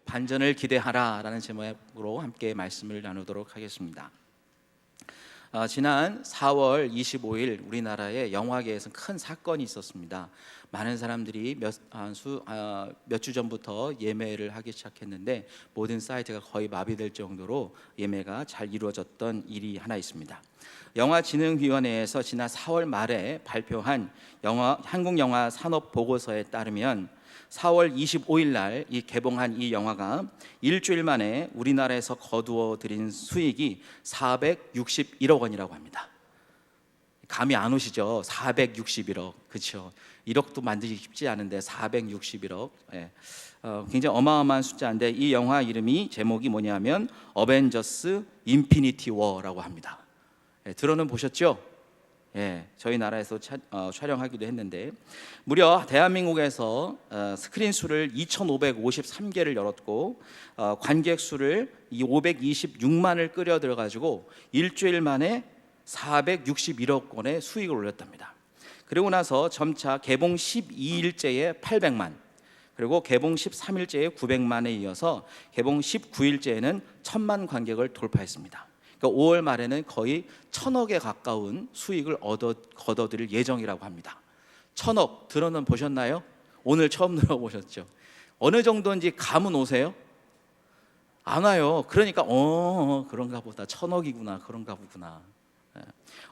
반전을 기대하라라는 제목으로 함께 말씀을 나누도록 하겠습니다. 지난 4월 25일 우리나라의 영화계에서 큰 사건이 있었습니다. 많은 사람들이 몇 주 전부터 예매를 하기 시작했는데 모든 사이트가 거의 마비될 정도로 예매가 잘 이루어졌던 일이 하나 있습니다. 영화진흥위원회에서 지난 4월 말에 발표한 한국영화 산업보고서에 따르면 4월 25일 날 개봉한 이 영화가 일주일 만에 우리나라에서 거두어 들인 수익이 461억 원이라고 합니다. 감이 안 오시죠? 461억, 그렇죠? 1억도 만들기 쉽지 않은데 461억, 굉장히 어마어마한 숫자인데 이 영화 이름이 제목이 뭐냐면 어벤져스 인피니티 워라고 합니다. 들어는 보셨죠? 저희 나라에서 촬영하기도 했는데 무려 대한민국에서 스크린 수를 2,553개를 열었고 관객 수를 526만을 끌어들여 가지고 일주일 만에 461억 원의 수익을 올렸답니다. 그리고 나서 점차 개봉 12일째에 800만, 그리고 개봉 13일째에 900만에 이어서 개봉 19일째에는 1000만 관객을 돌파했습니다. 그러니까 5월 말에는 거의 1,000억에 가까운 수익을 거둬들일 예정이라고 합니다. 1,000억 들어는 보셨나요? 오늘 처음 들어보셨죠? 어느 정도인지 감은 오세요? 안 와요. 그러니까 그런가 보다, 1,000억이구나, 그런가 보구나.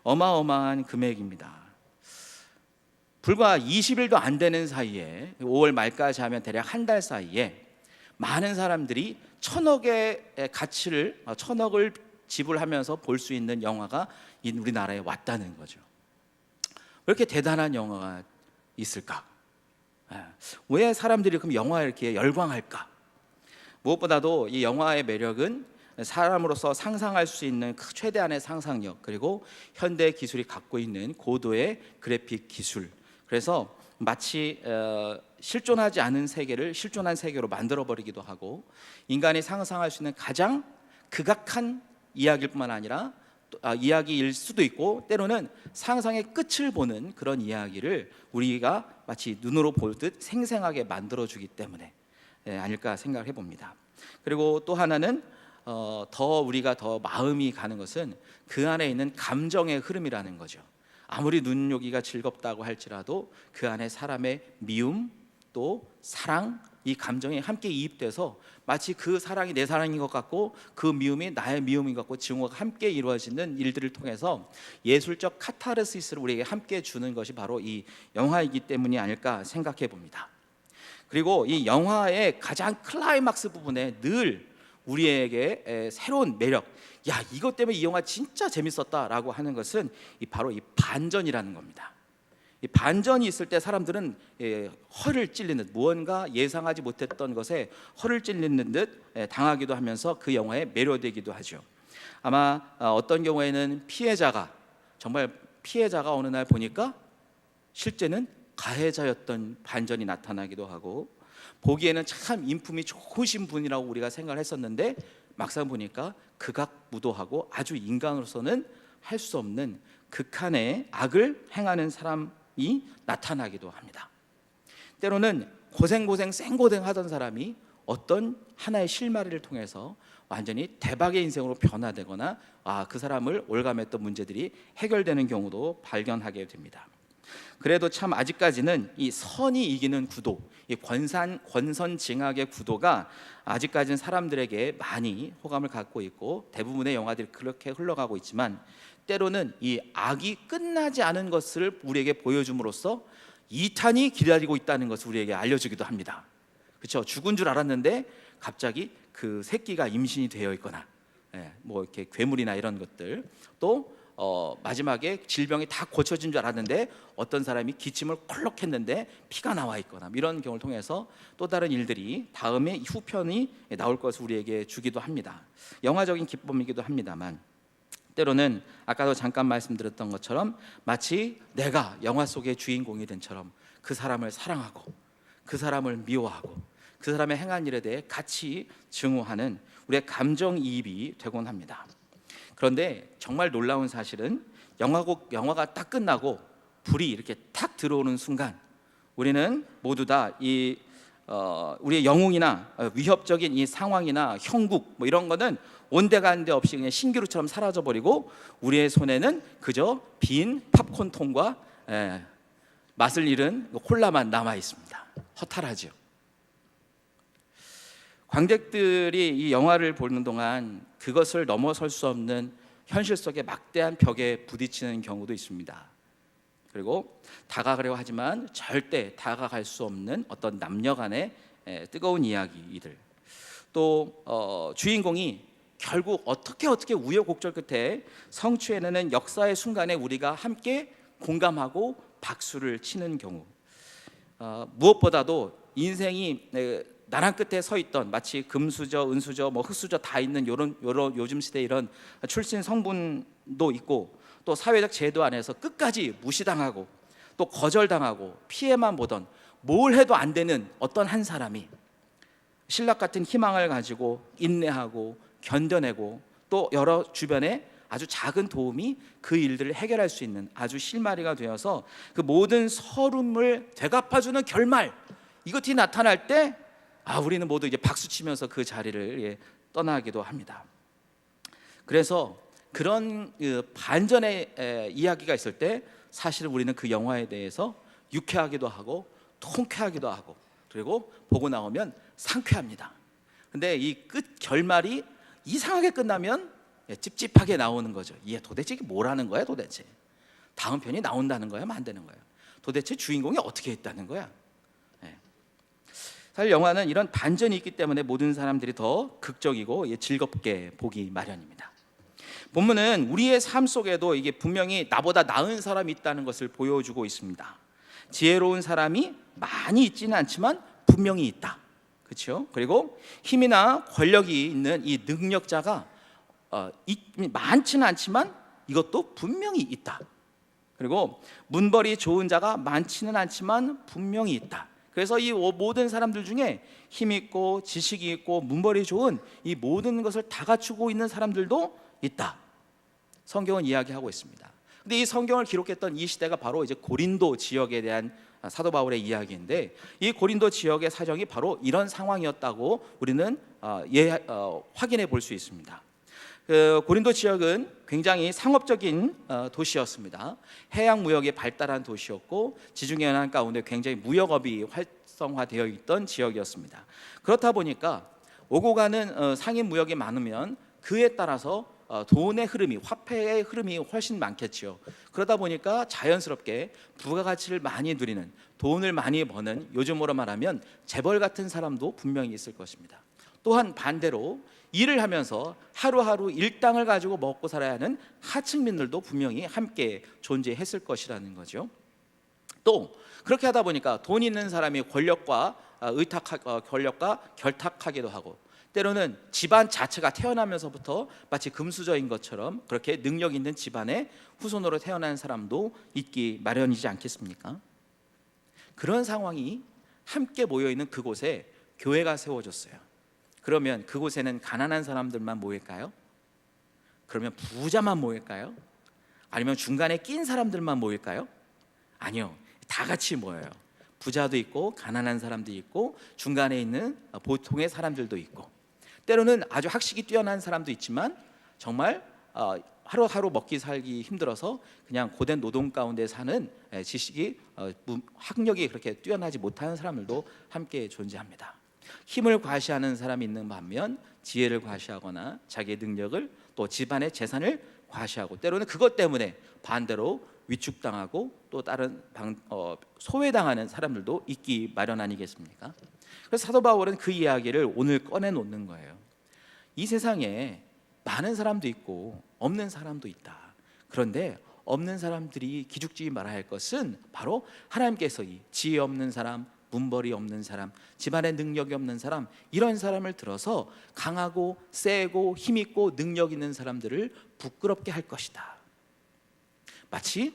어마어마한 금액입니다. 불과 20일도 안 되는 사이에 5월 말까지 하면 대략 한 달 사이에 많은 사람들이 1,000억의 가치를 1,000억을 지불하면서 볼 수 있는 영화가 우리나라에 왔다는 거죠. 왜 이렇게 대단한 영화가 있을까? 왜 사람들이 그럼 영화에 이렇게 열광할까? 무엇보다도 이 영화의 매력은 사람으로서 상상할 수 있는 최대한의 상상력, 그리고 현대 기술이 갖고 있는 고도의 그래픽 기술. 그래서 마치 실존하지 않은 세계를 실존한 세계로 만들어버리기도 하고, 인간이 상상할 수 있는 가장 극악한 이야기일 뿐만 아니라 이야기일 수도 있고, 때로는 상상의 끝을 보는 그런 이야기를 우리가 마치 눈으로 보듯 생생하게 만들어주기 때문에 아닐까 생각을 해봅니다. 그리고 또 하나는 우리가 더 마음이 가는 것은 그 안에 있는 감정의 흐름이라는 거죠. 아무리 눈요기가 즐겁다고 할지라도 그 안에 사람의 미움, 또 사랑, 이 감정이 함께 이입돼서 마치 그 사랑이 내 사랑인 것 같고 그 미움이 나의 미움인 것 같고 증오가 함께 이루어지는 일들을 통해서 예술적 카타르시스를 우리에게 함께 주는 것이 바로 이 영화이기 때문이 아닐까 생각해 봅니다. 그리고 이 영화의 가장 클라이막스 부분에 늘 우리에게 새로운 매력, 야, 이것 때문에 이 영화 진짜 재밌었다라고 하는 것은 바로 이 반전이라는 겁니다. 이 반전이 있을 때 사람들은 허를 찔리는 듯, 무언가 예상하지 못했던 것에 허를 찔리는 듯 당하기도 하면서 그 영화에 매료되기도 하죠. 아마 어떤 경우에는 피해자가 어느 날 보니까 실제는 가해자였던 반전이 나타나기도 하고, 보기에는 참 인품이 좋으신 분이라고 우리가 생각을 했었는데 막상 보니까 극악무도하고 아주 인간으로서는 할 수 없는 극한의 악을 행하는 사람이 나타나기도 합니다. 때로는 생고생 하던 사람이 어떤 하나의 실마리를 통해서 완전히 대박의 인생으로 변화되거나 그 사람을 올감했던 문제들이 해결되는 경우도 발견하게 됩니다. 그래도 참 아직까지는 이 선이 이기는 구도, 이 권선징악의 구도가 아직까지는 사람들에게 많이 호감을 갖고 있고 대부분의 영화들이 그렇게 흘러가고 있지만, 때로는 이 악이 끝나지 않은 것을 우리에게 보여줌으로써 2탄이 기다리고 있다는 것을 우리에게 알려주기도 합니다. 그렇죠? 죽은 줄 알았는데 갑자기 그 새끼가 임신이 되어 있거나, 이렇게 괴물이나 이런 것들, 또 마지막에 질병이 다 고쳐진 줄 알았는데 어떤 사람이 기침을 콜록 했는데 피가 나와 있거나, 이런 경우를 통해서 또 다른 일들이 다음에 후편이 나올 것을 우리에게 주기도 합니다. 영화적인 기쁨이기도 합니다만, 때로는 아까도 잠깐 말씀드렸던 것처럼 마치 내가 영화 속의 주인공이 된처럼 그 사람을 사랑하고 그 사람을 미워하고 그 사람의 행한 일에 대해 같이 증오하는 우리의 감정이입이 되곤 합니다. 그런데 정말 놀라운 사실은 영화가 딱 끝나고 불이 이렇게 탁 들어오는 순간 우리는 모두 다 이 우리의 영웅이나 위협적인 이 상황이나 형국 뭐 이런 거는 온데간데 없이 그냥 신기루처럼 사라져 버리고 우리의 손에는 그저 빈 팝콘 통과 맛을 잃은 콜라만 남아 있습니다. 허탈하죠. 관객들이 이 영화를 보는 동안 그것을 넘어설 수 없는 현실 속의 막대한 벽에 부딪히는 경우도 있습니다. 그리고 다가가려고 하지만 절대 다가갈 수 없는 어떤 남녀 간의 뜨거운 이야기들, 또 주인공이 결국 어떻게 우여곡절 끝에 성취해내는 역사의 순간에 우리가 함께 공감하고 박수를 치는 경우, 무엇보다도 인생이 나랑 끝에 서 있던 마치 금수저, 은수저, 뭐 흑수저 다 있는 요런 요즘 시대 이런 출신 성분도 있고 또 사회적 제도 안에서 끝까지 무시당하고 또 거절당하고 피해만 보던 뭘 해도 안 되는 어떤 한 사람이 신락 같은 희망을 가지고 인내하고 견뎌내고 또 여러 주변에 아주 작은 도움이 그 일들을 해결할 수 있는 아주 실마리가 되어서 그 모든 서름을 되갚아주는 결말, 이것이 나타날 때 우리는 모두 이제 박수치면서 그 자리를 떠나기도 합니다. 그래서 그런 반전의 이야기가 있을 때 사실 우리는 그 영화에 대해서 유쾌하기도 하고 통쾌하기도 하고 그리고 보고 나오면 상쾌합니다. 근데 이 끝 결말이 이상하게 끝나면 찝찝하게 나오는 거죠. 이게 도대체 이게 뭐라는 거야 도대체. 다음 편이 나온다는 거야 안 되는 거야. 도대체 주인공이 어떻게 했다는 거야. 사실 영화는 이런 반전이 있기 때문에 모든 사람들이 더 극적이고 즐겁게 보기 마련입니다. 본문은 우리의 삶 속에도 이게 분명히 나보다 나은 사람이 있다는 것을 보여주고 있습니다. 지혜로운 사람이 많이 있지는 않지만 분명히 있다. 그렇죠? 그리고 힘이나 권력이 있는 이 능력자가 많지는 않지만 이것도 분명히 있다. 그리고 문벌이 좋은 자가 많지는 않지만 분명히 있다. 그래서 이 모든 사람들 중에 힘 있고 지식이 있고 문벌이 좋은 이 모든 것을 다 갖추고 있는 사람들도 있다. 성경은 이야기하고 있습니다. 근데 이 성경을 기록했던 이 시대가 바로 이제 고린도 지역에 대한 사도 바울의 이야기인데 이 고린도 지역의 사정이 바로 이런 상황이었다고 우리는 확인해 볼 수 있습니다. 고린도 지역은 굉장히 상업적인 도시였습니다. 해양 무역이 발달한 도시였고 지중해 연안 가운데 굉장히 무역업이 활성화되어 있던 지역이었습니다. 그렇다 보니까 오고 가는 상인 무역이 많으면 그에 따라서 돈의 흐름이, 화폐의 흐름이 훨씬 많겠죠. 그러다 보니까 자연스럽게 부가가치를 많이 누리는, 돈을 많이 버는, 요즘으로 말하면 재벌 같은 사람도 분명히 있을 것입니다. 또한 반대로 일을 하면서 하루하루 일당을 가지고 먹고 살아야 하는 하층민들도 분명히 함께 존재했을 것이라는 거죠. 또 그렇게 하다 보니까 돈 있는 사람이 권력과 결탁하기도 하고 때로는 집안 자체가 태어나면서부터 마치 금수저인 것처럼 그렇게 능력 있는 집안의 후손으로 태어난 사람도 있기 마련이지 않겠습니까? 그런 상황이 함께 모여있는 그곳에 교회가 세워졌어요. 그러면 그곳에는 가난한 사람들만 모일까요? 그러면 부자만 모일까요? 아니면 중간에 낀 사람들만 모일까요? 아니요, 다 같이 모여요. 부자도 있고 가난한 사람도 있고 중간에 있는 보통의 사람들도 있고 때로는 아주 학식이 뛰어난 사람도 있지만 정말 하루하루 먹기 살기 힘들어서 그냥 고된 노동 가운데 사는 지식이 학력이 그렇게 뛰어나지 못하는 사람들도 함께 존재합니다. 힘을 과시하는 사람이 있는 반면 지혜를 과시하거나 자기의 능력을 또 집안의 재산을 과시하고 때로는 그것 때문에 반대로 위축당하고 또 다른 소외당하는 사람들도 있기 마련 아니겠습니까? 그래서 사도 바울은 그 이야기를 오늘 꺼내놓는 거예요. 이 세상에 많은 사람도 있고 없는 사람도 있다. 그런데 없는 사람들이 기죽지 말아야 할 것은 바로 하나님께서 이 지혜 없는 사람, 문벌이 없는 사람, 집안에 능력이 없는 사람, 이런 사람을 들어서 강하고 세고 힘있고 능력 있는 사람들을 부끄럽게 할 것이다. 마치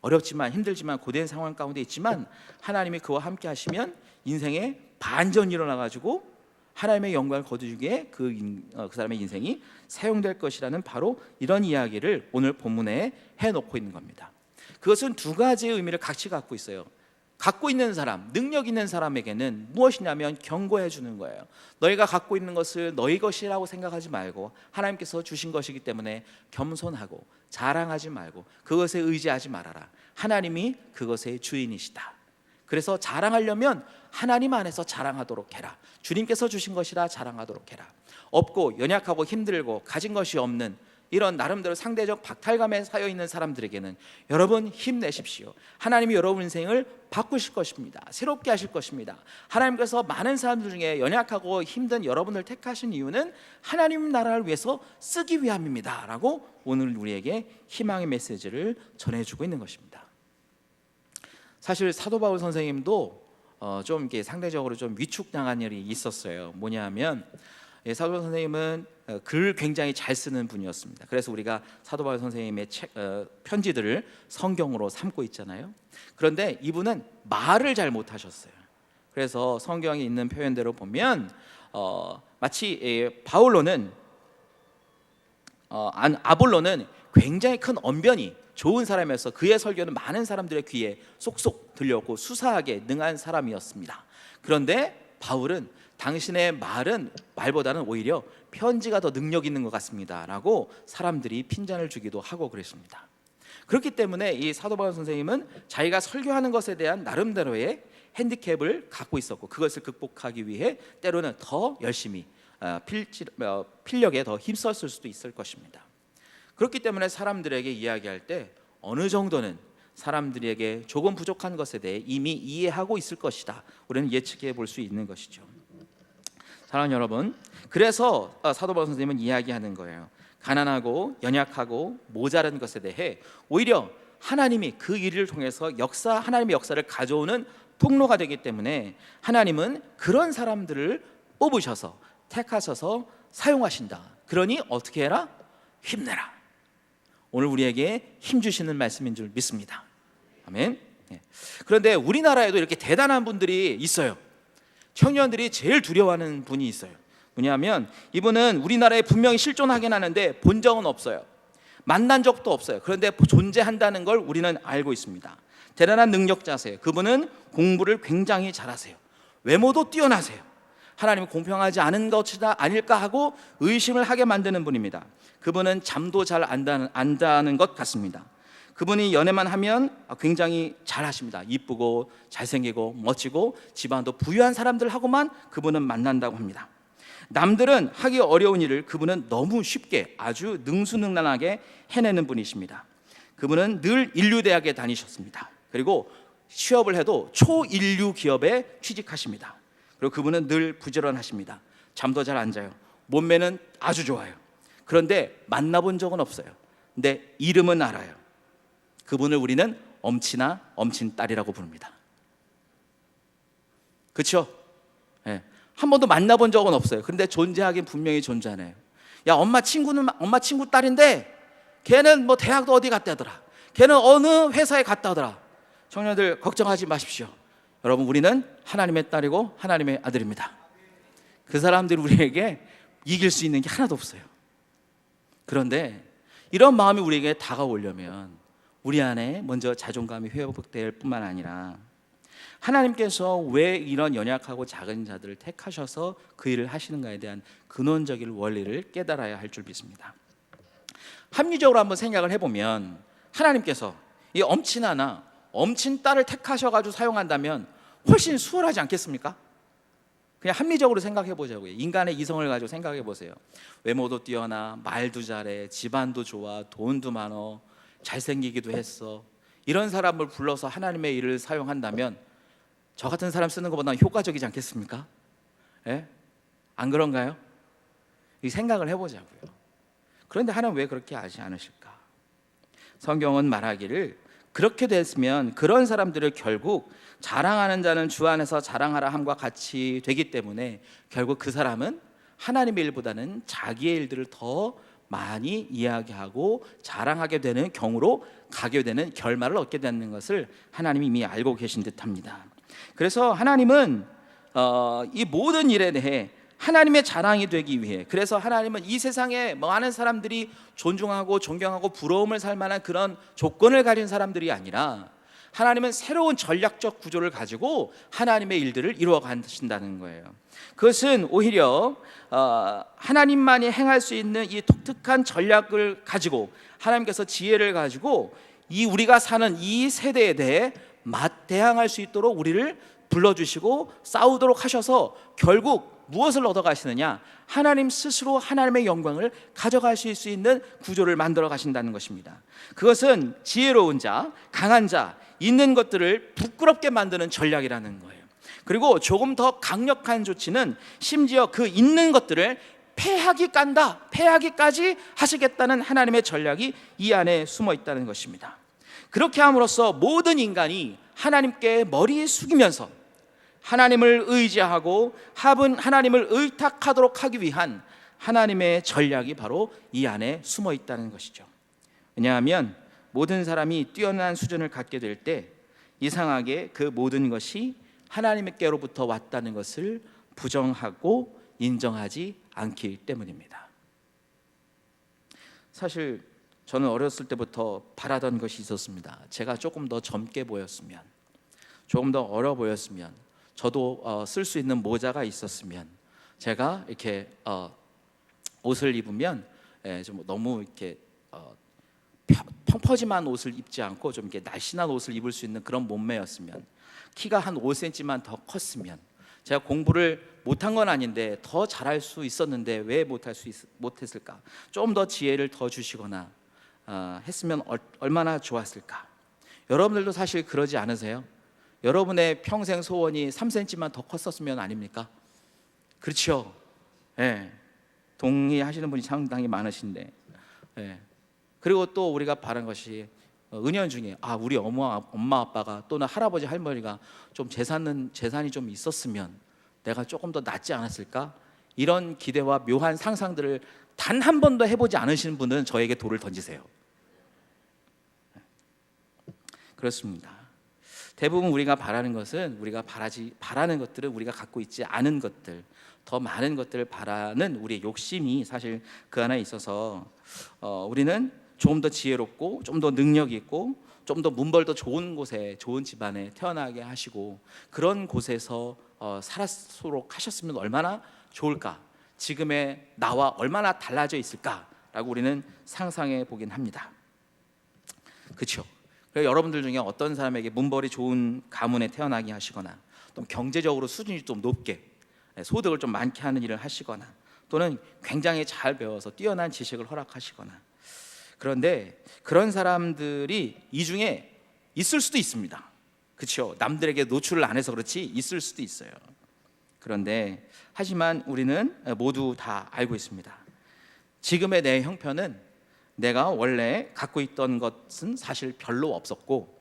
어렵지만 힘들지만 고된 상황 가운데 있지만 하나님이 그와 함께 하시면 인생에 반전이 일어나가지고 하나님의 영광을 거두기에 그 사람의 인생이 사용될 것이라는 바로 이런 이야기를 오늘 본문에 해놓고 있는 겁니다. 그것은 두 가지의 의미를 같이 갖고 있어요. 갖고 있는 사람, 능력 있는 사람에게는 무엇이냐면 경고해 주는 거예요. 너희가 갖고 있는 것을 너희 것이라고 생각하지 말고 하나님께서 주신 것이기 때문에 겸손하고 자랑하지 말고 그것에 의지하지 말아라. 하나님이 그것의 주인이시다. 그래서 자랑하려면 하나님 안에서 자랑하도록 해라. 주님께서 주신 것이라 자랑하도록 해라. 없고 연약하고 힘들고 가진 것이 없는 이런 나름대로 상대적 박탈감에 쌓여 있는 사람들에게는 여러분 힘내십시오. 하나님이 여러분 인생을 바꾸실 것입니다. 새롭게 하실 것입니다. 하나님께서 많은 사람들 중에 연약하고 힘든 여러분을 택하신 이유는 하나님 나라를 위해서 쓰기 위함입니다 라고 오늘 우리에게 희망의 메시지를 전해주고 있는 것입니다. 사실 사도 바울 선생님도 좀 이렇게 상대적으로 좀 위축당한 일이 있었어요. 뭐냐면 사도 바울 선생님은 글을 굉장히 잘 쓰는 분이었습니다. 그래서 우리가 사도 바울 선생님의 편지들을 성경으로 삼고 있잖아요. 그런데 이분은 말을 잘 못하셨어요. 그래서 성경에 있는 표현대로 보면 마치 아볼로는 굉장히 큰 언변이 좋은 사람이어서 그의 설교는 많은 사람들의 귀에 쏙쏙 들려오고 수사하게 능한 사람이었습니다. 그런데 바울은 당신의 말보다는 오히려 편지가 더 능력 있는 것 같습니다 라고 사람들이 핀잔을 주기도 하고 그랬습니다. 그렇기 때문에 이 사도 바울 선생님은 자기가 설교하는 것에 대한 나름대로의 핸디캡을 갖고 있었고 그것을 극복하기 위해 때로는 더 열심히 필력에 더 힘썼을 수도 있을 것입니다. 그렇기 때문에 사람들에게 이야기할 때 어느 정도는 사람들에게 조금 부족한 것에 대해 이미 이해하고 있을 것이다. 우리는 예측해 볼 수 있는 것이죠. 사랑하는 여러분, 그래서 사도 바울 선생님은 이야기하는 거예요. 가난하고 연약하고 모자란 것에 대해 오히려 하나님이 그 일을 통해서 하나님의 역사를 가져오는 통로가 되기 때문에 하나님은 그런 사람들을 뽑으셔서 택하셔서 사용하신다. 그러니 어떻게 해라? 힘내라. 오늘 우리에게 힘 주시는 말씀인 줄 믿습니다. 아멘. 그런데 우리나라에도 이렇게 대단한 분들이 있어요. 청년들이 제일 두려워하는 분이 있어요. 뭐냐면 이분은 우리나라에 분명히 실존하긴 하는데 본 적은 없어요. 만난 적도 없어요. 그런데 존재한다는 걸 우리는 알고 있습니다. 대단한 능력자세요. 그분은 공부를 굉장히 잘하세요. 외모도 뛰어나세요. 하나님이 공평하지 않은 것이다 아닐까 하고 의심을 하게 만드는 분입니다. 그분은 잠도 잘 안다는 것 같습니다. 그분이 연애만 하면 굉장히 잘하십니다. 이쁘고 잘생기고 멋지고 집안도 부유한 사람들하고만 그분은 만난다고 합니다. 남들은 하기 어려운 일을 그분은 너무 쉽게 아주 능수능란하게 해내는 분이십니다. 그분은 늘 인류대학에 다니셨습니다. 그리고 취업을 해도 초인류 기업에 취직하십니다. 그리고 그분은 늘 부지런하십니다. 잠도 잘 안 자요. 몸매는 아주 좋아요. 그런데 만나본 적은 없어요. 근데 이름은 알아요. 그분을 우리는 엄친딸이라고 부릅니다. 그렇죠? 네. 한 번도 만나본 적은 없어요. 그런데 존재하긴 분명히 존재하네요. 야, 엄마 친구 딸인데 걔는 뭐 대학도 어디 갔다더라. 걔는 어느 회사에 갔다더라. 청년들 걱정하지 마십시오. 여러분, 우리는 하나님의 딸이고 하나님의 아들입니다. 그 사람들이 우리에게 이길 수 있는 게 하나도 없어요. 그런데 이런 마음이 우리에게 다가오려면 우리 안에 먼저 자존감이 회복될 뿐만 아니라 하나님께서 왜 이런 연약하고 작은 자들을 택하셔서 그 일을 하시는가에 대한 근원적인 원리를 깨달아야 할 줄 믿습니다. 합리적으로 한번 생각을 해보면 하나님께서 이 엄친딸을 택하셔가지고 사용한다면 훨씬 수월하지 않겠습니까? 그냥 합리적으로 생각해 보자고요. 인간의 이성을 가지고 생각해 보세요. 외모도 뛰어나, 말도 잘해, 집안도 좋아, 돈도 많어, 잘생기기도 했어. 이런 사람을 불러서 하나님의 일을 사용한다면 저 같은 사람 쓰는 것보다 효과적이지 않겠습니까? 예? 안 그런가요? 이 생각을 해보자고요. 그런데 하나님 왜 그렇게 하지 않으실까? 성경은 말하기를 그렇게 됐으면 그런 사람들을 결국 자랑하는 자는 주 안에서 자랑하라 함과 같이 되기 때문에 결국 그 사람은 하나님의 일보다는 자기의 일들을 더 많이 이야기하고 자랑하게 되는 경우로 가게 되는 결말을 얻게 되는 것을 하나님이 이미 알고 계신 듯합니다. 그래서 하나님은 이 모든 일에 대해 하나님의 자랑이 되기 위해, 그래서 하나님은 이 세상에 많은 사람들이 존중하고 존경하고 부러움을 살 만한 그런 조건을 가진 사람들이 아니라 하나님은 새로운 전략적 구조를 가지고 하나님의 일들을 이루어 가신다는 거예요. 그것은 오히려 하나님만이 행할 수 있는 이 독특한 전략을 가지고, 하나님께서 지혜를 가지고 이 우리가 사는 이 세대에 대해 대항할 수 있도록 우리를 불러주시고 싸우도록 하셔서 결국 무엇을 얻어가시느냐? 하나님 스스로 하나님의 영광을 가져가실 수 있는 구조를 만들어 가신다는 것입니다. 그것은 지혜로운 자, 강한 자, 있는 것들을 부끄럽게 만드는 전략이라는 거예요. 그리고 조금 더 강력한 조치는 심지어 그 있는 것들을 패하기까지 하시겠다는 하나님의 전략이 이 안에 숨어 있다는 것입니다. 그렇게 함으로써 모든 인간이 하나님께 머리 숙이면서 하나님을 의지하고 하나님을 의탁하도록 하기 위한 하나님의 전략이 바로 이 안에 숨어 있다는 것이죠. 왜냐하면 모든 사람이 뛰어난 수준을 갖게 될 때 이상하게 그 모든 것이 하나님께로부터 왔다는 것을 부정하고 인정하지 않기 때문입니다. 사실 저는 어렸을 때부터 바라던 것이 있었습니다. 제가 조금 더 젊게 보였으면, 조금 더 어려 보였으면, 저도 쓸 수 있는 모자가 있었으면, 제가 이렇게 옷을 입으면 좀 너무 이렇게 펑퍼짐한 옷을 입지 않고 좀 이렇게 날씬한 옷을 입을 수 있는 그런 몸매였으면, 키가 한 5cm만 더 컸으면, 제가 공부를 못한 건 아닌데 더 잘할 수 있었는데 왜 못했을까? 좀 더 지혜를 더 주시거나 했으면 얼마나 좋았을까? 여러분들도 사실 그러지 않으세요? 여러분의 평생 소원이 3cm만 더 컸었으면 아닙니까? 그렇죠? 예. 동의하시는 분이 상당히 많으신데, 예. 그리고 또 우리가 바란 것이 은연중에 우리 엄마 아빠가 또는 할아버지 할머니가 좀 재산이 좀 있었으면 내가 조금 더 낫지 않았을까? 이런 기대와 묘한 상상들을 단 한 번도 해보지 않으신 분은 저에게 돌을 던지세요. 그렇습니다. 대부분 우리가 바라는 것은, 바라는 것들은 우리가 갖고 있지 않은 것들, 더 많은 것들을 바라는 우리의 욕심이 사실 그 안에 있어서 우리는 좀 더 지혜롭고 좀 더 능력 있고 좀 더 문벌도 좋은 곳에, 좋은 집안에 태어나게 하시고 그런 곳에서 살았도록 하셨으면 얼마나 좋을까? 지금의 나와 얼마나 달라져 있을까라고 우리는 상상해 보긴 합니다. 그렇죠? 여러분들 중에 어떤 사람에게 문벌이 좋은 가문에 태어나게 하시거나, 또 경제적으로 수준이 좀 높게 소득을 좀 많게 하는 일을 하시거나, 또는 굉장히 잘 배워서 뛰어난 지식을 허락하시거나, 그런데 그런 사람들이 이 중에 있을 수도 있습니다. 그렇죠? 남들에게 노출을 안 해서 그렇지 있을 수도 있어요. 그런데 하지만 우리는 모두 다 알고 있습니다. 지금의 내 형편은 내가 원래 갖고 있던 것은 사실 별로 없었고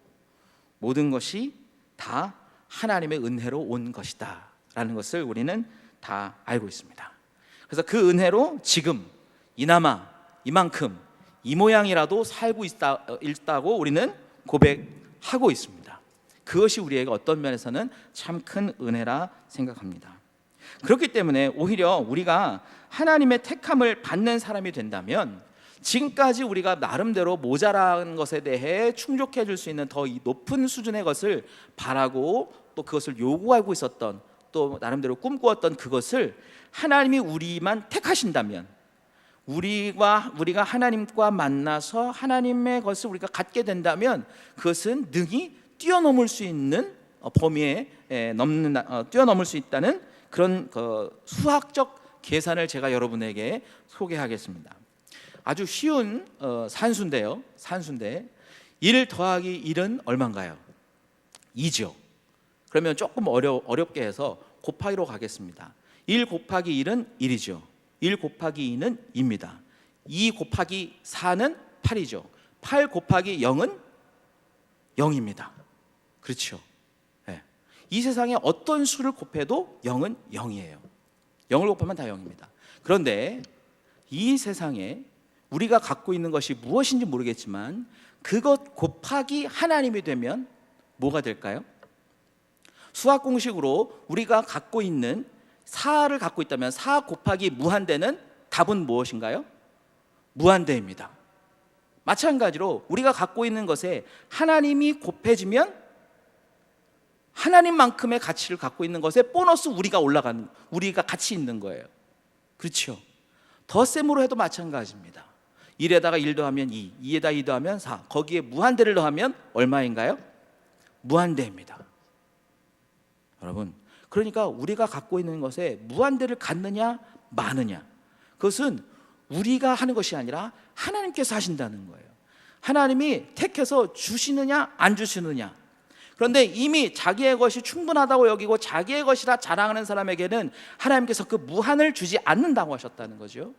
모든 것이 다 하나님의 은혜로 온 것이다 라는 것을 우리는 다 알고 있습니다. 그래서 그 은혜로 지금 이나마 이만큼 이 모양이라도 살고 있다고 우리는 고백하고 있습니다. 그것이 우리에게 어떤 면에서는 참 큰 은혜라 생각합니다. 그렇기 때문에 오히려 우리가 하나님의 택함을 받는 사람이 된다면 지금까지 우리가 나름대로 모자란 것에 대해 충족해 줄 수 있는 더 높은 수준의 것을 바라고 또 그것을 요구하고 있었던, 또 나름대로 꿈꾸었던 그것을 하나님이 우리만 택하신다면, 우리가 하나님과 만나서 하나님의 것을 우리가 갖게 된다면 그것은 능히 뛰어넘을 수 있는 범위에 뛰어넘을 수 있다는 그런 수학적 계산을 제가 여러분에게 소개하겠습니다. 아주 쉬운 산수인데요. 1 더하기 1은 얼마인가요? 2죠. 그러면 조금 어렵게 해서 곱하기로 가겠습니다. 1 곱하기 1은 1이죠. 1 곱하기 2는 2입니다. 2 곱하기 4는 8이죠. 8 곱하기 0은 0입니다. 그렇죠? 네. 이 세상에 어떤 수를 곱해도 0은 0이에요. 0을 곱하면 다 0입니다. 그런데 이 세상에 우리가 갖고 있는 것이 무엇인지 모르겠지만 그것 곱하기 하나님이 되면 뭐가 될까요? 수학 공식으로 우리가 갖고 있는 4를 갖고 있다면 4 곱하기 무한대는 답은 무엇인가요? 무한대입니다. 마찬가지로 우리가 갖고 있는 것에 하나님이 곱해지면 하나님만큼의 가치를 갖고 있는 것에 보너스 우리가 같이 있는 거예요. 그렇죠? 덧셈으로 해도 마찬가지입니다. 1에다가 1 더하면 2, 2에다 2 더하면 4, 거기에 무한대를 더하면 얼마인가요? 무한대입니다. 여러분, 그러니까 우리가 갖고 있는 것에 무한대를 갖느냐 마느냐, 그것은 우리가 하는 것이 아니라 하나님께서 하신다는 거예요. 하나님이 택해서 주시느냐 안 주시느냐. 그런데 이미 자기의 것이 충분하다고 여기고 자기의 것이라 자랑하는 사람에게는 하나님께서 그 무한을 주지 않는다고 하셨다는 거죠.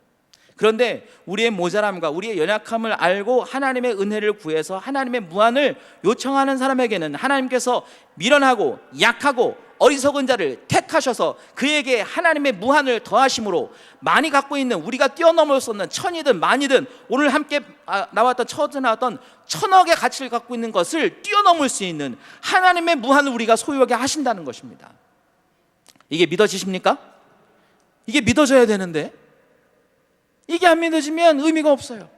그런데 우리의 모자람과 우리의 연약함을 알고 하나님의 은혜를 구해서 하나님의 무한을 요청하는 사람에게는 하나님께서 미련하고 약하고 어리석은 자를 택하셔서 그에게 하나님의 무한을 더하심으로 많이 갖고 있는 우리가 뛰어넘을 수 없는 천이든 만이든 오늘 함께 처음 나왔던 천억의 가치를 갖고 있는 것을 뛰어넘을 수 있는 하나님의 무한을 우리가 소유하게 하신다는 것입니다. 이게 믿어지십니까? 이게 믿어져야 되는데 이게 안 믿어지면 의미가 없어요.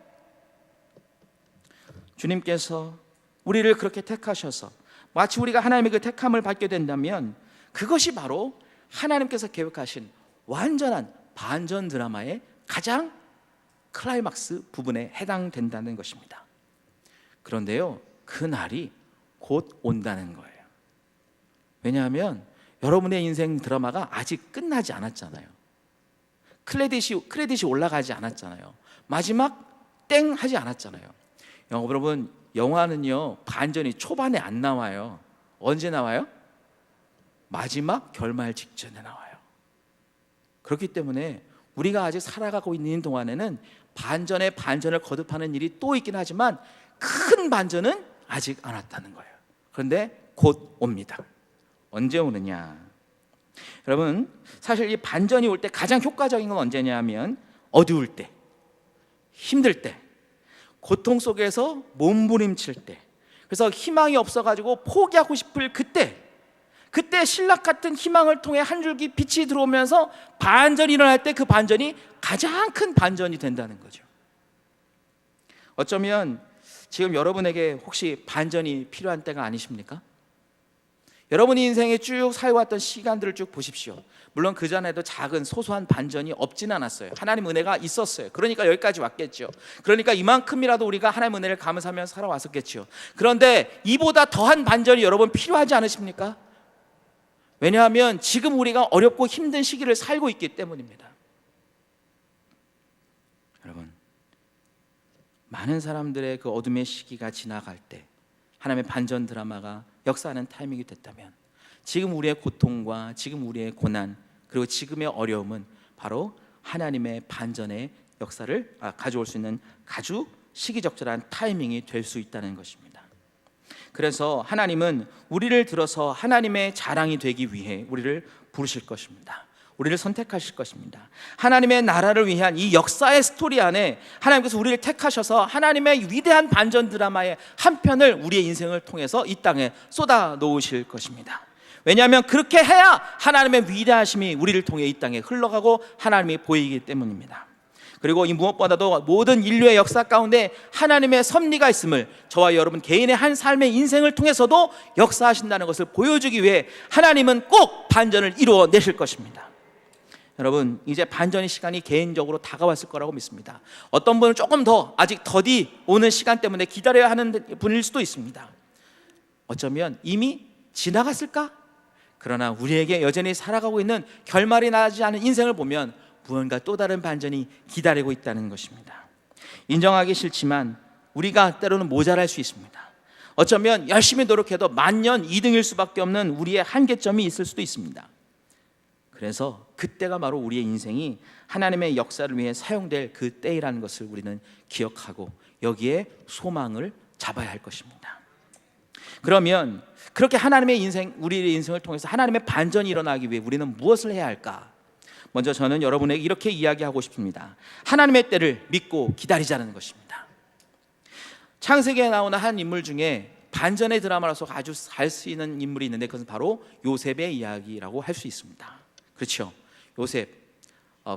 주님께서 우리를 그렇게 택하셔서 마치 우리가 하나님의 그 택함을 받게 된다면 그것이 바로 하나님께서 계획하신 완전한 반전 드라마의 가장 클라이막스 부분에 해당된다는 것입니다. 그런데요, 그 날이 곧 온다는 거예요. 왜냐하면 여러분의 인생 드라마가 아직 끝나지 않았잖아요. 크레딧이 올라가지 않았잖아요. 마지막 땡 하지 않았잖아요. 여러분, 영화는요 반전이 초반에 안 나와요. 언제 나와요? 마지막 결말 직전에 나와요. 그렇기 때문에 우리가 아직 살아가고 있는 동안에는 반전에 반전을 거듭하는 일이 또 있긴 하지만 큰 반전은 아직 안 왔다는 거예요. 그런데 곧 옵니다. 언제 오느냐? 여러분, 사실 이 반전이 올 때 가장 효과적인 건 언제냐면 어두울 때, 힘들 때, 고통 속에서 몸부림칠 때, 그래서 희망이 없어가지고 포기하고 싶을 그때 신락 같은 희망을 통해 한 줄기 빛이 들어오면서 반전이 일어날 때 그 반전이 가장 큰 반전이 된다는 거죠. 어쩌면 지금 여러분에게 혹시 반전이 필요한 때가 아니십니까? 여러분이 인생에 쭉 살아왔던 시간들을 쭉 보십시오. 물론 그전에도 작은 소소한 반전이 없진 않았어요. 하나님 은혜가 있었어요. 그러니까 여기까지 왔겠죠. 그러니까 이만큼이라도 우리가 하나님 은혜를 감사하면서 살아왔었겠죠. 그런데 이보다 더한 반전이 여러분 필요하지 않으십니까? 왜냐하면 지금 우리가 어렵고 힘든 시기를 살고 있기 때문입니다. 여러분, 많은 사람들의 그 어둠의 시기가 지나갈 때 하나님의 반전 드라마가 역사하는 타이밍이 됐다면 지금 우리의 고통과 지금 우리의 고난 그리고 지금의 어려움은 바로 하나님의 반전의 역사를 가져올 수 있는 아주 시기적절한 타이밍이 될 수 있다는 것입니다. 그래서 하나님은 우리를 들어서 하나님의 자랑이 되기 위해 우리를 부르실 것입니다. 우리를 선택하실 것입니다. 하나님의 나라를 위한 이 역사의 스토리 안에 하나님께서 우리를 택하셔서 하나님의 위대한 반전 드라마의 한 편을 우리의 인생을 통해서 이 땅에 쏟아 놓으실 것입니다. 왜냐하면 그렇게 해야 하나님의 위대하심이 우리를 통해 이 땅에 흘러가고 하나님이 보이기 때문입니다. 그리고 이 무엇보다도 모든 인류의 역사 가운데 하나님의 섭리가 있음을 저와 여러분 개인의 한 삶의 인생을 통해서도 역사하신다는 것을 보여주기 위해 하나님은 꼭 반전을 이루어내실 것입니다. 여러분, 이제 반전의 시간이 개인적으로 다가왔을 거라고 믿습니다. 어떤 분은 조금 더 아직 더디 오는 시간 때문에 기다려야 하는 분일 수도 있습니다. 어쩌면 이미 지나갔을까? 그러나 우리에게 여전히 살아가고 있는 결말이 나지 않은 인생을 보면 무언가 또 다른 반전이 기다리고 있다는 것입니다. 인정하기 싫지만 우리가 때로는 모자랄 수 있습니다. 어쩌면 열심히 노력해도 만년 2등일 수밖에 없는 우리의 한계점이 있을 수도 있습니다. 그래서 그때가 바로 우리의 인생이 하나님의 역사를 위해 사용될 그 때이라는 것을 우리는 기억하고 여기에 소망을 잡아야 할 것입니다. 그러면 그렇게 하나님의 인생, 우리의 인생을 통해서 하나님의 반전이 일어나기 위해 우리는 무엇을 해야 할까? 먼저 저는 여러분에게 이렇게 이야기하고 싶습니다. 하나님의 때를 믿고 기다리자는 것입니다. 창세기에 나오는 한 인물 중에 반전의 드라마로서 아주 잘 쓰이는 인물이 있는데 그것은 바로 요셉의 이야기라고 할 수 있습니다. 그렇죠? 요셉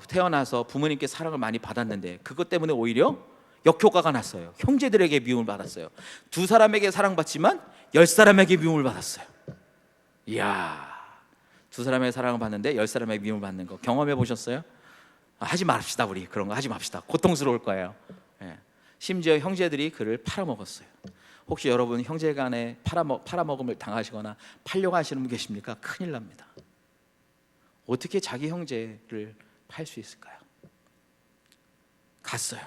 태어나서 부모님께 사랑을 많이 받았는데 그것 때문에 오히려 역효과가 났어요. 형제들에게 미움을 받았어요. 2 사람에게 사랑받지만 10 사람에게 미움을 받았어요. 이야, 두 사람의 사랑을 받는데 10사람의 미움을 받는 거 경험해 보셨어요? 하지 맙시다. 우리 그런 거 하지 맙시다. 고통스러울 거예요. 예. 심지어 형제들이 그를 팔아먹었어요. 혹시 여러분 형제간에 팔아먹음을 당하시거나 팔려고 하시는 분 계십니까? 큰일 납니다. 어떻게 자기 형제를 팔 수 있을까요? 갔어요.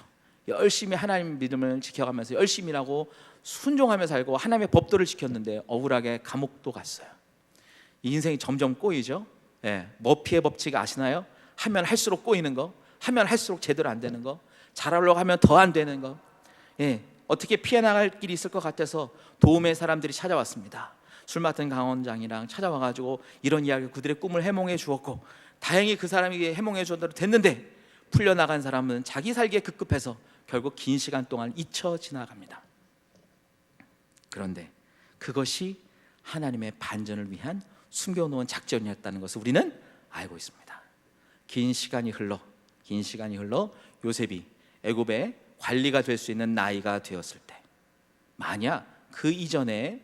열심히 하나님 믿음을 지켜가면서 열심히 일하고 순종하며 살고 하나님의 법도를 지켰는데 억울하게 감옥도 갔어요. 이 인생이 점점 꼬이죠. 예. 머피의 법칙 아시나요? 하면 할수록 꼬이는 거, 하면 할수록 제대로 안 되는 거, 잘하려고 하면 더 안 되는 거. 예. 어떻게 피해 나갈 길이 있을 것 같아서 도움의 사람들이 찾아왔습니다. 술 맡은 강원장이랑 찾아와가지고 이런 이야기, 그들의 꿈을 해몽해 주었고, 다행히 그 사람이 해몽해 준 대로 됐는데, 풀려나간 사람은 자기 살기에 급급해서 결국 긴 시간 동안 잊혀 지나갑니다. 그런데 그것이 하나님의 반전을 위한 숨겨놓은 작전이었다는 것을 우리는 알고 있습니다. 긴 시간이 흘러 요셉이 애굽의 관리가 될 수 있는 나이가 되었을 때, 만약 그 이전에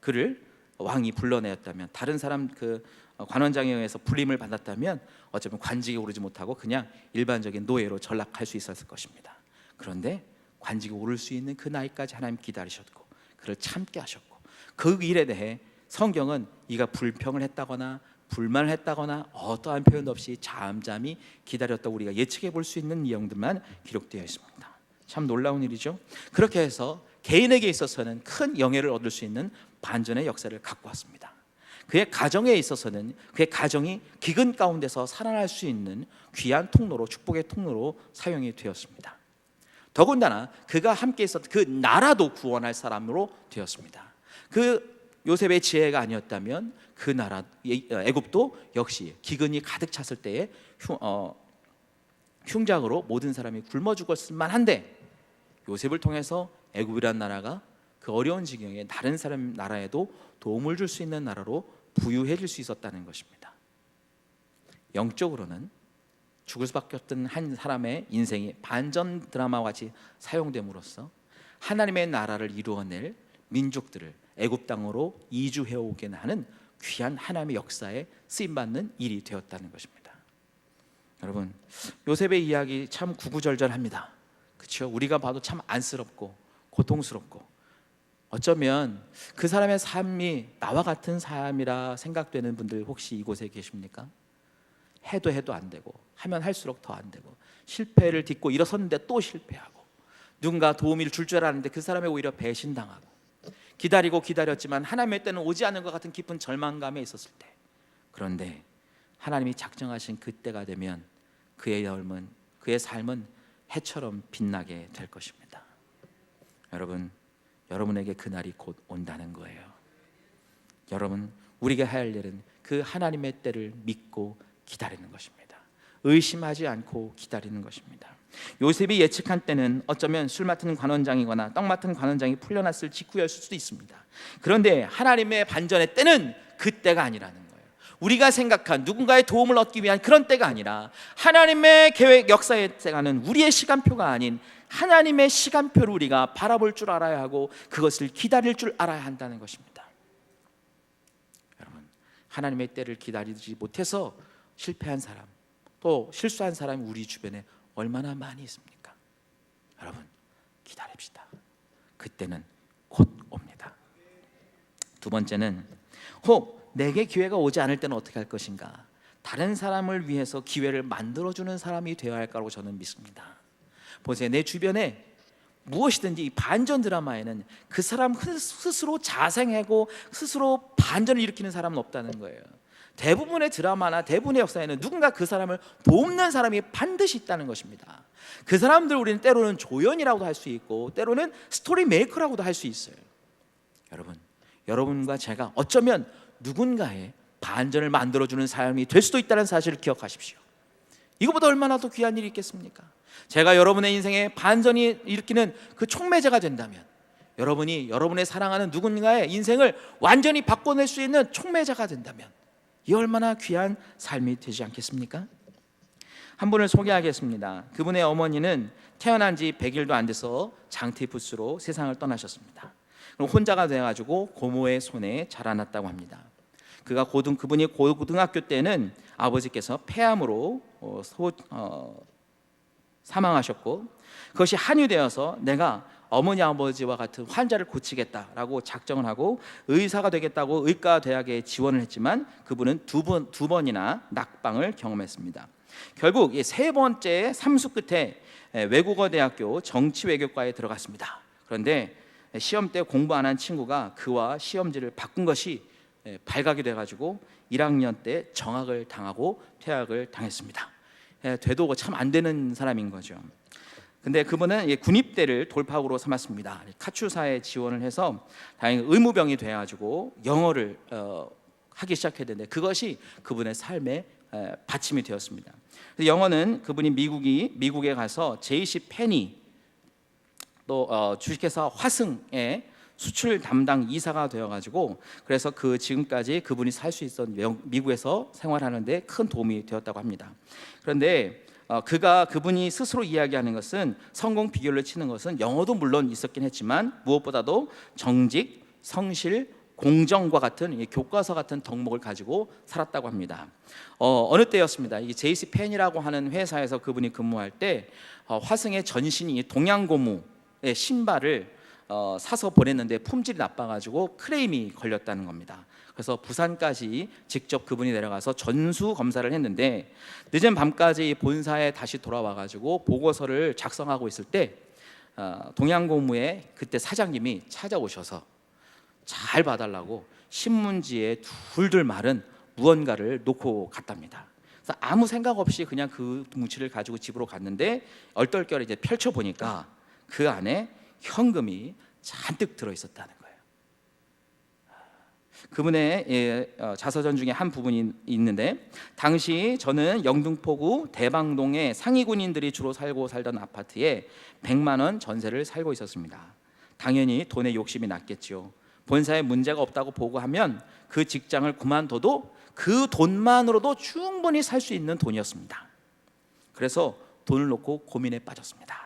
그를 왕이 불러내었다면, 다른 사람 그 관원장에 의해서 불림을 받았다면 어쩌면 관직에 오르지 못하고 그냥 일반적인 노예로 전락할 수 있었을 것입니다. 그런데 관직에 오를 수 있는 그 나이까지 하나님 기다리셨고 그를 참게 하셨고, 그 일에 대해 성경은 이가 불평을 했다거나 불만을 했다거나 어떠한 표현도 없이 잠잠히 기다렸다고 우리가 예측해 볼 수 있는 내용들만 기록되어 있습니다. 참 놀라운 일이죠. 그렇게 해서 개인에게 있어서는 큰 영예를 얻을 수 있는 반전의 역사를 갖고 왔습니다. 그의 가정에 있어서는 그의 가정이 기근 가운데서 살아날 수 있는 귀한 통로로, 축복의 통로로 사용이 되었습니다. 더군다나 그가 함께 있었던 그 나라도 구원할 사람으로 되었습니다. 그 요셉의 지혜가 아니었다면 그 나라 애굽도 역시 기근이 가득 찼을 때에 흉작으로 모든 사람이 굶어 죽었을 만한데, 요셉을 통해서 애굽이라는 나라가 그 어려운 지경에 다른 사람 나라에도 도움을 줄 수 있는 나라로 부유해질 수 있었다는 것입니다. 영적으로는 죽을 수밖에 없던 한 사람의 인생이 반전 드라마와 같이 사용됨으로써 하나님의 나라를 이루어낼 민족들을 애굽 땅으로 이주해 오게 하는 귀한 하나님의 역사에 쓰임받는 일이 되었다는 것입니다. 여러분, 요셉의 이야기 참 구구절절합니다. 그렇죠? 우리가 봐도 참 안쓰럽고 고통스럽고, 어쩌면 그 사람의 삶이 나와 같은 삶이라 생각되는 분들 혹시 이곳에 계십니까? 해도 안 되고, 하면 할수록 더 안 되고, 실패를 딛고 일어섰는데 또 실패하고, 누군가 도움을 줄 줄 알았는데 그 사람이 오히려 배신당하고, 기다렸지만 하나님의 때는 오지 않는 것 같은 깊은 절망감에 있었을 때, 그런데 하나님이 작정하신 그 때가 되면 그의 삶은 해처럼 빛나게 될 것입니다. 여러분에게 그날이 곧 온다는 거예요. 여러분, 우리가 해야 할 일은 그 하나님의 때를 믿고 기다리는 것입니다. 의심하지 않고 기다리는 것입니다. 요셉이 예측한 때는 어쩌면 술 맡은 관원장이거나 떡 맡은 관원장이 풀려났을 직후였을 수도 있습니다. 그런데 하나님의 반전의 때는 그 때가 아니라는 거예요. 우리가 생각한 누군가의 도움을 얻기 위한 그런 때가 아니라 하나님의 계획, 역사의 때가는 우리의 시간표가 아닌 하나님의 시간표를 우리가 바라볼 줄 알아야 하고 그것을 기다릴 줄 알아야 한다는 것입니다. 여러분, 하나님의 때를 기다리지 못해서 실패한 사람, 또 실수한 사람이 우리 주변에 얼마나 많이 있습니까? 여러분, 기다립시다. 그때는 곧 옵니다. 두 번째는, 혹 내게 기회가 오지 않을 때는 어떻게 할 것인가? 다른 사람을 위해서 기회를 만들어주는 사람이 되어야 할 거라고 저는 믿습니다. 보세요, 내 주변에 무엇이든지 반전 드라마에는 그 사람 스스로 자생하고 스스로 반전을 일으키는 사람은 없다는 거예요. 대부분의 드라마나 대부분의 역사에는 누군가 그 사람을 돕는 사람이 반드시 있다는 것입니다. 그 사람들 우리는 때로는 조연이라고도 할 수 있고 때로는 스토리 메이커라고도 할 수 있어요. 여러분과 제가 어쩌면 누군가의 반전을 만들어주는 사람이 될 수도 있다는 사실을 기억하십시오. 이거보다 얼마나 더 귀한 일이 있겠습니까? 제가 여러분의 인생에 반전이 일으키는 그 촉매제가 된다면, 여러분이 여러분의 사랑하는 누군가의 인생을 완전히 바꿔낼 수 있는 촉매제가 된다면, 이 얼마나 귀한 삶이 되지 않겠습니까? 한 분을 소개하겠습니다. 그분의 어머니는 태어난 지 100일도 안 돼서 장티푸스로 세상을 떠나셨습니다. 혼자가 돼가지고 고모의 손에 자라났다고 합니다. 그분이 고등학교 때는 아버지께서 폐암으로 사망하셨고, 그것이 한유되어서 내가 어머니 아버지와 같은 환자를 고치겠다라고 작정을 하고 의사가 되겠다고 의과대학에 지원을 했지만 그분은 두 번이나 낙방을 경험했습니다. 결국 세 번째 삼수 끝에 외국어대학교 정치외교과에 들어갔습니다. 그런데 시험 때 공부 안 한 친구가 그와 시험지를 바꾼 것이 발각이 돼가지고 1학년 때 정학을 당하고 퇴학을 당했습니다. 되도 참 안 되는 사람인 거죠. 근데 그분은 군입대를 돌파구로 삼았습니다. 카추사에 지원을 해서 다행히 의무병이 돼가지고 영어를 하기 시작했는데 그것이 그분의 삶의 받침이 되었습니다. 영어는 그분이 미국에 가서 JC 페니 또 주식회사 화승의 수출 담당 이사가 되어가지고 그래서 지금까지 그분이 살 수 있었던 미국에서 생활하는데 큰 도움이 되었다고 합니다. 그런데 그분이 스스로 이야기하는 것은 성공 비결을 치는 것은 영어도 물론 있었긴 했지만 무엇보다도 정직, 성실, 공정과 같은 교과서 같은 덕목을 가지고 살았다고 합니다. 어느 때였습니다. 이 JC 펜이라고 하는 회사에서 그분이 근무할 때 화승의 전신이 동양고무의 신발을 사서 보냈는데 품질이 나빠가지고 크레임이 걸렸다는 겁니다. 그래서 부산까지 직접 그분이 내려가서 전수 검사를 했는데 늦은 밤까지 본사에 다시 돌아와가지고 보고서를 작성하고 있을 때 동양고무의 그때 사장님이 찾아오셔서 잘 봐달라고 신문지에 둘둘 마른 무언가를 놓고 갔답니다. 그래서 아무 생각 없이 그냥 그 뭉치를 가지고 집으로 갔는데 얼떨결에 이제 펼쳐 보니까 그 안에 현금이 잔뜩 들어 있었다는 거예요. 그분의 자서전 중에 한 부분이 있는데 당시 저는 영등포구 대방동의 상위 군인들이 주로 살던 아파트에 100만 원 전세를 살고 있었습니다. 당연히 돈에 욕심이 났겠죠. 본사에 문제가 없다고 보고하면 그 직장을 그만둬도 그 돈만으로도 충분히 살 수 있는 돈이었습니다. 그래서 돈을 놓고 고민에 빠졌습니다.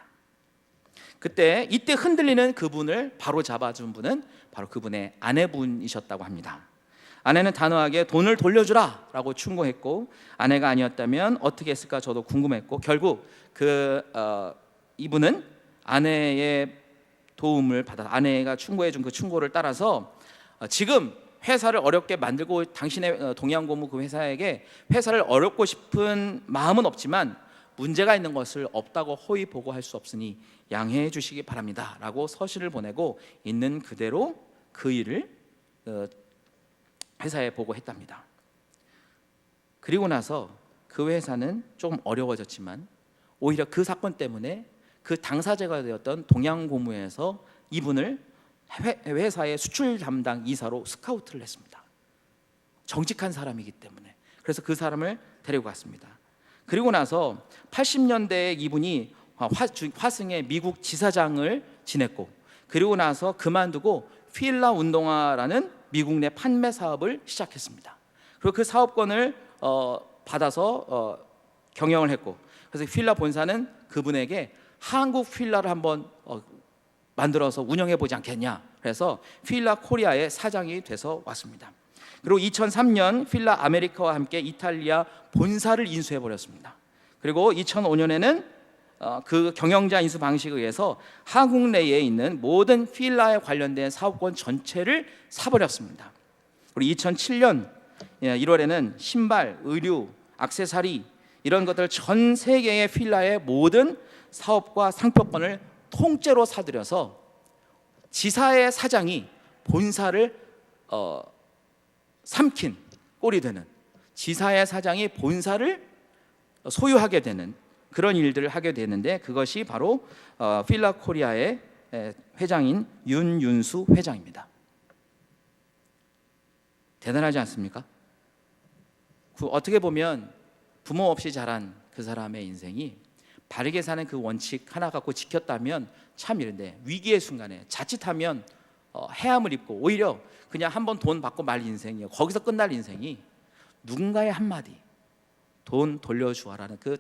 이때 흔들리는 그분을 바로 잡아준 분은 바로 그분의 아내분이셨다고 합니다. 아내는 단호하게 돈을 돌려주라 라고 충고했고 아내가 아니었다면 어떻게 했을까 저도 궁금했고 결국 이분은 아내의 도움을 받아 아내가 충고해준 그 충고를 따라서 지금 회사를 어렵게 만들고 당신의 동양고무 그 회사에게 회사를 어렵고 싶은 마음은 없지만 문제가 있는 것을 없다고 허위 보고할 수 없으니 양해해 주시기 바랍니다 라고 서신을 보내고 있는 그대로 그 일을 회사에 보고했답니다. 그리고 나서 그 회사는 좀 어려워졌지만 오히려 그 사건 때문에 그 당사자가 되었던 동양고무에서 이분을 회사의 수출 담당 이사로 스카우트를 했습니다. 정직한 사람이기 때문에. 그래서 그 사람을 데리고 갔습니다. 그리고 나서 80년대에 이분이 화승의 미국 지사장을 지냈고 그리고 나서 그만두고 필라 운동화라는 미국 내 판매 사업을 시작했습니다. 그리고 그 사업권을 받아서 경영을 했고 그래서 필라 본사는 그분에게 한국 필라를 한번 만들어서 운영해 보지 않겠냐 그래서 필라 코리아의 사장이 돼서 왔습니다. 그리고 2003년 필라 아메리카와 함께 이탈리아 본사를 인수해 버렸습니다. 그리고 2005년에는 그 경영자 인수 방식에 의해서 한국 내에 있는 모든 필라에 관련된 사업권 전체를 사버렸습니다. 그리고 2007년 1월에는 신발, 의류, 액세서리 이런 것들 전 세계의 필라의 모든 사업과 상표권을 통째로 사들여서 지사의 사장이 본사를 삼킨 꼴이 되는 지사의 사장이 본사를 소유하게 되는 그런 일들을 하게 되는데 그것이 바로 필라 코리아의 회장인 윤윤수 회장입니다. 대단하지 않습니까? 어떻게 보면 부모 없이 자란 그 사람의 인생이 바르게 사는 그 원칙 하나 갖고 지켰다면 참 이런데 위기의 순간에 자칫하면 해함을 입고 오히려 그냥 한번 돈 받고 말 인생이요 거기서 끝날 인생이 누군가의 한마디 돈 돌려주어라는 그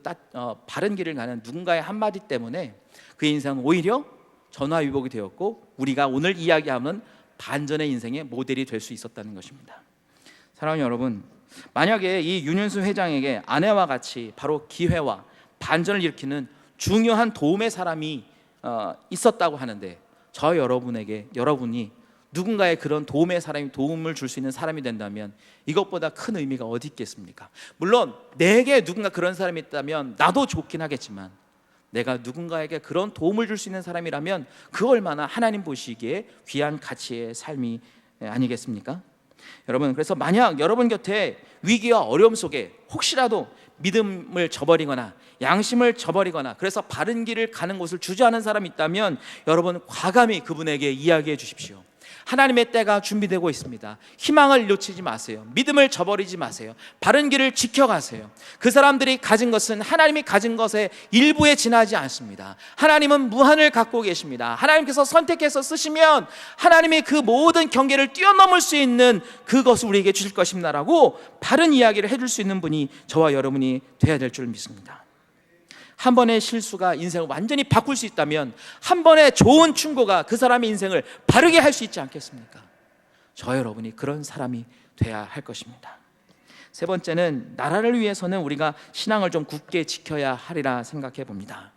바른 길을 가는 누군가의 한마디 때문에 그 인생은 오히려 전화위복이 되었고 우리가 오늘 이야기하는 반전의 인생의 모델이 될 수 있었다는 것입니다. 사랑하는 여러분, 만약에 이 윤윤수 회장에게 아내와 같이 바로 기회와 반전을 일으키는 중요한 도움의 사람이 있었다고 하는데, 여러분이 누군가의 그런 도움의 사람이 도움을 줄 수 있는 사람이 된다면 이것보다 큰 의미가 어디 있겠습니까? 물론 내게 누군가 그런 사람이 있다면 나도 좋긴 하겠지만, 내가 누군가에게 그런 도움을 줄 수 있는 사람이라면 그 얼마나 하나님 보시기에 귀한 가치의 삶이 아니겠습니까? 여러분, 그래서 만약 여러분 곁에 위기와 어려움 속에 혹시라도 믿음을 저버리거나 양심을 저버리거나 그래서 바른 길을 가는 곳을 주저하는 사람이 있다면 여러분, 과감히 그분에게 이야기해 주십시오. 하나님의 때가 준비되고 있습니다. 희망을 놓치지 마세요. 믿음을 저버리지 마세요. 바른 길을 지켜가세요. 그 사람들이 가진 것은 하나님이 가진 것의 일부에 지나지 않습니다. 하나님은 무한을 갖고 계십니다. 하나님께서 선택해서 쓰시면 하나님이 그 모든 경계를 뛰어넘을 수 있는 그것을 우리에게 주실 것입니다라고 바른 이야기를 해줄 수 있는 분이 저와 여러분이 되어야 될 줄 믿습니다. 한 번의 실수가 인생을 완전히 바꿀 수 있다면 한 번의 좋은 충고가 그 사람의 인생을 바르게 할 수 있지 않겠습니까? 저 여러분이 그런 사람이 돼야 할 것입니다. 세 번째는, 나라를 위해서는 우리가 신앙을 좀 굳게 지켜야 하리라 생각해 봅니다.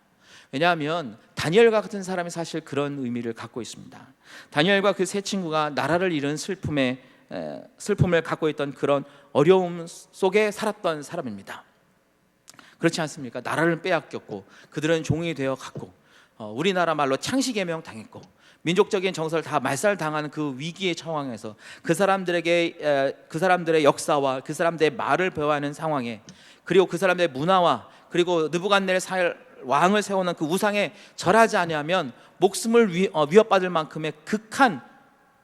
왜냐하면 다니엘과 같은 사람이 사실 그런 의미를 갖고 있습니다. 다니엘과 그 세 친구가 나라를 잃은 슬픔을 갖고 있던 그런 어려움 속에 살았던 사람입니다. 그렇지 않습니까? 나라를 빼앗겼고 그들은 종이 되어 갔고 우리나라 말로 창시개명 당했고 민족적인 정서를 다 말살당하는 그 위기의 상황에서 그 사람들의 역사와 그 사람들의 말을 배워하는 상황에, 그리고 그 사람들의 문화와 그리고 느부갓네살 왕을 세우는 그 우상에 절하지 아니하면 목숨을 위협받을 만큼의 극한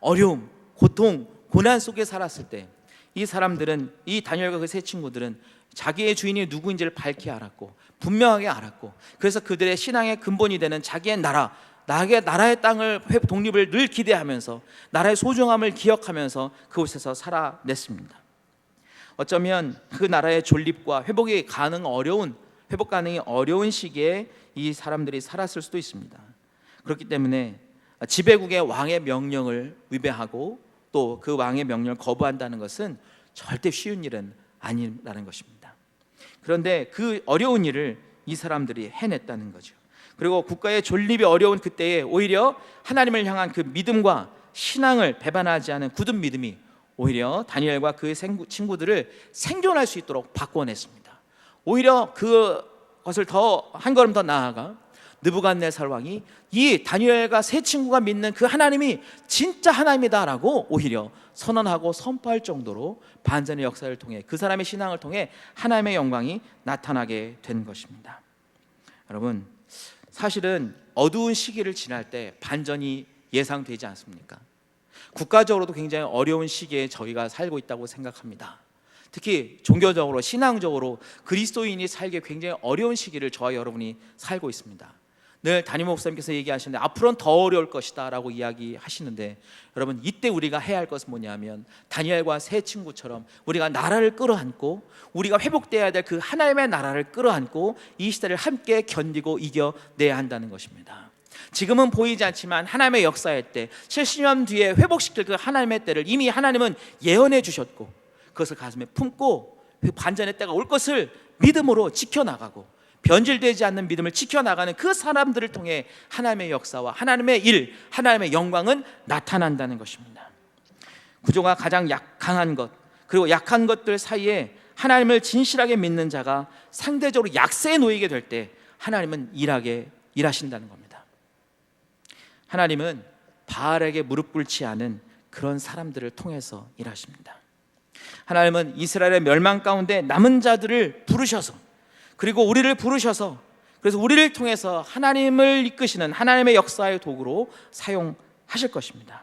어려움, 고통, 고난 속에 살았을 때 이 사람들은, 이 다니엘과 그 세 친구들은 자기의 주인이 누구인지를 밝히 알았고 분명하게 알았고, 그래서 그들의 신앙의 근본이 되는 자기의 나라의 땅을 독립을 늘 기대하면서 나라의 소중함을 기억하면서 그곳에서 살아냈습니다. 어쩌면 그 나라의 존립과 회복 가능이 어려운 시기에 이 사람들이 살았을 수도 있습니다. 그렇기 때문에 지배국의 왕의 명령을 위배하고 또 그 왕의 명령을 거부한다는 것은 절대 쉬운 일은 아니라는 것입니다. 그런데 그 어려운 일을 이 사람들이 해냈다는 거죠. 그리고 국가의 존립이 어려운 그때에 오히려 하나님을 향한 그 믿음과 신앙을 배반하지 않은 굳은 믿음이 오히려 다니엘과 그 친구들을 생존할 수 있도록 바꿔냈습니다. 오히려 그것을 한 걸음 더 나아가 느부갓네살 왕이 이 다니엘과 세 친구가 믿는 그 하나님이 진짜 하나님이다라고 오히려 선언하고 선포할 정도로 반전의 역사를 통해, 그 사람의 신앙을 통해 하나님의 영광이 나타나게 된 것입니다. 여러분, 사실은 어두운 시기를 지날 때 반전이 예상되지 않습니까? 국가적으로도 굉장히 어려운 시기에 저희가 살고 있다고 생각합니다. 특히 종교적으로, 신앙적으로 그리스도인이 살기 굉장히 어려운 시기를 저와 여러분이 살고 있습니다. 늘 담임 목사님께서 얘기하시는데 앞으로는 더 어려울 것이다 라고 이야기하시는데, 여러분, 이때 우리가 해야 할 것은 뭐냐면 다니엘과 세 친구처럼 우리가 나라를 끌어안고 우리가 회복되어야 될 그 하나님의 나라를 끌어안고 이 시대를 함께 견디고 이겨내야 한다는 것입니다. 지금은 보이지 않지만 하나님의 역사의 때, 70년 뒤에 회복시킬 그 하나님의 때를 이미 하나님은 예언해 주셨고 그것을 가슴에 품고 그 반전의 때가 올 것을 믿음으로 지켜나가고 변질되지 않는 믿음을 지켜나가는 그 사람들을 통해 하나님의 역사와 하나님의 일, 하나님의 영광은 나타난다는 것입니다. 구조가 가장 강한 것, 그리고 약한 것들 사이에 하나님을 진실하게 믿는 자가 상대적으로 약세에 놓이게 될 때 하나님은 일하신다는 겁니다. 하나님은 바알에게 무릎 꿇지 않은 그런 사람들을 통해서 일하십니다. 하나님은 이스라엘의 멸망 가운데 남은 자들을 부르셔서, 그리고 우리를 부르셔서, 그래서 우리를 통해서 하나님을 이끄시는 하나님의 역사의 도구로 사용하실 것입니다.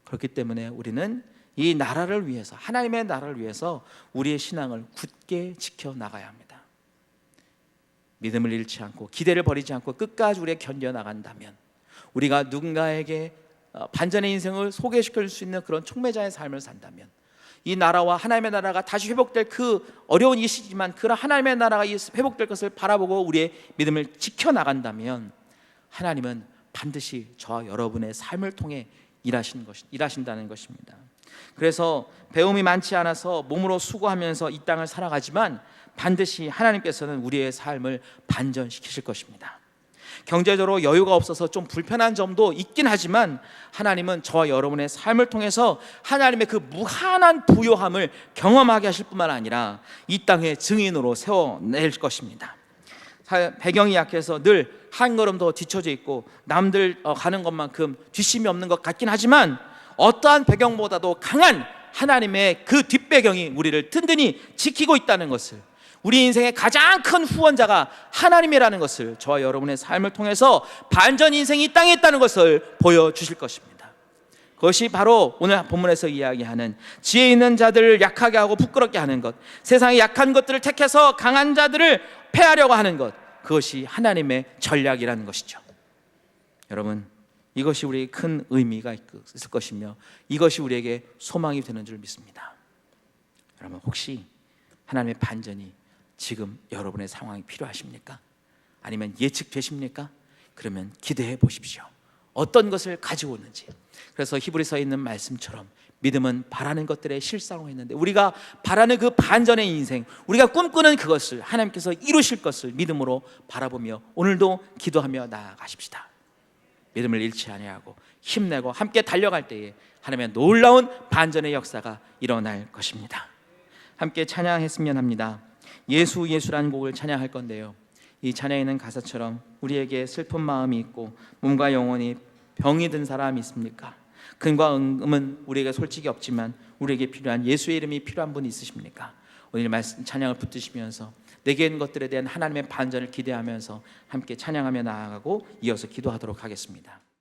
그렇기 때문에 우리는 이 나라를 위해서, 하나님의 나라를 위해서 우리의 신앙을 굳게 지켜나가야 합니다. 믿음을 잃지 않고 기대를 버리지 않고 끝까지 우리가 견뎌나간다면, 우리가 누군가에게 반전의 인생을 소개시킬 수 있는 그런 촉매자의 삶을 산다면, 이 나라와 하나님의 나라가 다시 회복될 그 어려운 이 시기지만 그런 하나님의 나라가 회복될 것을 바라보고 우리의 믿음을 지켜나간다면 하나님은 반드시 저와 여러분의 삶을 통해 일하신다는 것입니다. 그래서 배움이 많지 않아서 몸으로 수고하면서 이 땅을 살아가지만 반드시 하나님께서는 우리의 삶을 반전시키실 것입니다. 경제적으로 여유가 없어서 좀 불편한 점도 있긴 하지만 하나님은 저와 여러분의 삶을 통해서 하나님의 그 무한한 부요함을 경험하게 하실 뿐만 아니라 이 땅의 증인으로 세워낼 것입니다. 배경이 약해서 늘 한 걸음 더 뒤처져 있고 남들 가는 것만큼 뒷심이 없는 것 같긴 하지만 어떠한 배경보다도 강한 하나님의 그 뒷배경이 우리를 든든히 지키고 있다는 것을, 우리 인생의 가장 큰 후원자가 하나님이라는 것을 저와 여러분의 삶을 통해서 반전 인생이 이 땅에 있다는 것을 보여주실 것입니다. 그것이 바로 오늘 본문에서 이야기하는 지혜 있는 자들을 약하게 하고 부끄럽게 하는 것, 세상의 약한 것들을 택해서 강한 자들을 패하려고 하는 것, 그것이 하나님의 전략이라는 것이죠. 여러분, 이것이 우리에게 큰 의미가 있을 것이며 이것이 우리에게 소망이 되는 줄 믿습니다. 여러분, 혹시 하나님의 반전이 지금 여러분의 상황이 필요하십니까? 아니면 예측되십니까? 그러면 기대해 보십시오. 어떤 것을 가지고 오는지. 그래서 히브리서에 있는 말씀처럼 믿음은 바라는 것들의 실상으로 했는데, 우리가 바라는 그 반전의 인생, 우리가 꿈꾸는 그것을 하나님께서 이루실 것을 믿음으로 바라보며 오늘도 기도하며 나아가십시다. 믿음을 잃지 아니하고 힘내고 함께 달려갈 때에 하나님의 놀라운 반전의 역사가 일어날 것입니다. 함께 찬양했으면 합니다. 예수 예수라는 곡을 찬양할 건데요, 이 찬양에 있는 가사처럼 우리에게 슬픈 마음이 있고 몸과 영혼이 병이 든 사람이 있습니까? 근과 음은 우리에게 솔직히 없지만 우리에게 필요한 예수의 이름이 필요한 분이 있으십니까? 오늘 말씀 찬양을 붙드시면서 내게 있는 것들에 대한 하나님의 반전을 기대하면서 함께 찬양하며 나아가고 이어서 기도하도록 하겠습니다.